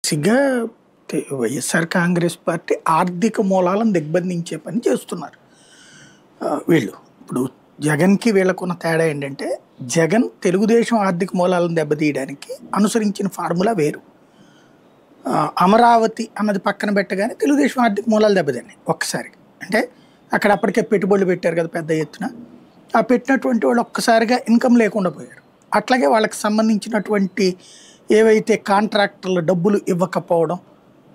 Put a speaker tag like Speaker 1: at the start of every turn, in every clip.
Speaker 1: బేసిక్‌గా వైఎస్ఆర్ కాంగ్రెస్ పార్టీ ఆర్థిక మూలాలను దిగ్బంధించే పని చేస్తున్నారు. వీళ్ళు. ఇప్పుడు జగన్‌కి వీళ్ళకున్న తేడా ఏంటంటే, జగన్ తెలుగుదేశం ఆర్థిక మూలాలను దెబ్బతీయడానికి అనుసరించిన ఫార్ములా వేరు. అమరావతి అన్నది పక్కన పెట్టగానే తెలుగుదేశం ఆర్థిక మూలాలు దెబ్బతిన్నాయి ఒక్కసారిగా. అంటే అక్కడ అప్పటికే పెట్టుబడులు పెట్టారు కదా పెద్ద ఎత్తున. ఆ పెట్టినటువంటి వాళ్ళు ఒక్కసారిగా ఇన్‌కమ్ లేకుండా పోయారు. అట్లాగే వాళ్ళకి సంబంధించినటువంటి ఏవైతే కాంట్రాక్టర్లు డబ్బులు ఇవ్వకపోవడం,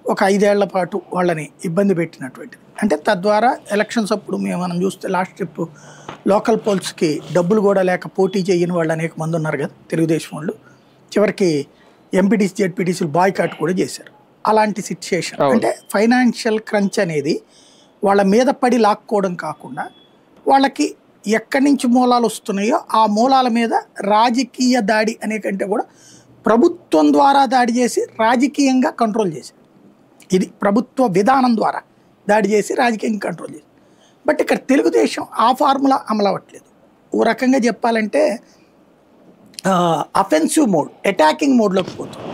Speaker 1: ఒక 5 ఏళ్ల పాటు వాళ్ళని ఇబ్బంది పెట్టినటువంటిది. అంటే తద్వారా ఎలక్షన్స్ అప్పుడు మనం చూస్తే లాస్ట్ ట్రిప్ లోకల్ పోల్స్‌కి డబ్బులు కూడా లేక పోటీ చేయని వాళ్ళు అనేక మంది ఉన్నారు కదా తెలుగుదేశం వాళ్ళు. చివరికి ఎంపీటీసీ, జెడ్పీటీసీలు బాయ్‌కాట్ కూడా చేశారు. అలాంటి సిట్యుయేషన్. అంటే ఫైనాన్షియల్ క్రంచ్ అనేది వాళ్ళ మీద పడి లాక్కోవడం కాకుండా, వాళ్ళకి ఎక్కడి నుంచి మూలాలు వస్తున్నాయో ఆ మూలాల మీద రాజకీయ దాడి అనే కంటే కూడా ప్రభుత్వం ద్వారా దాడి చేసి రాజకీయంగా కంట్రోల్ చేశారు. ఇది ప్రభుత్వ విధానం ద్వారా దాడి చేసి రాజకీయంగా కంట్రోల్ చేశారు. బట్ ఇక్కడ తెలుగుదేశం ఆ ఫార్ములా అమలు అవ్వట్లేదు. ఓ రకంగా చెప్పాలంటే అఫెన్సివ్ మోడ్, అటాకింగ్ మోడ్లోకి పోతుంది.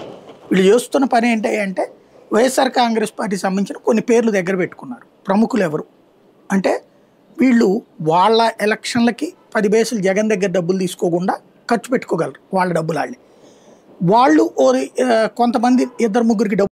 Speaker 1: వీళ్ళు చేస్తున్న పని ఏంటి అంటే, వైఎస్ఆర్ కాంగ్రెస్ పార్టీకి సంబంధించిన కొన్ని పేర్లు దగ్గర పెట్టుకున్నారు. ప్రముఖులు ఎవరు అంటే, వీళ్ళు వాళ్ళ ఎలక్షన్లకి 10 బేసులు జగన్ దగ్గర డబ్బులు తీసుకోకుండా ఖర్చు పెట్టుకోగలరు. వాళ్ళ డబ్బులు వాళ్ళే. వాళ్ళు కొంతమంది 2-3కి డబ్బులు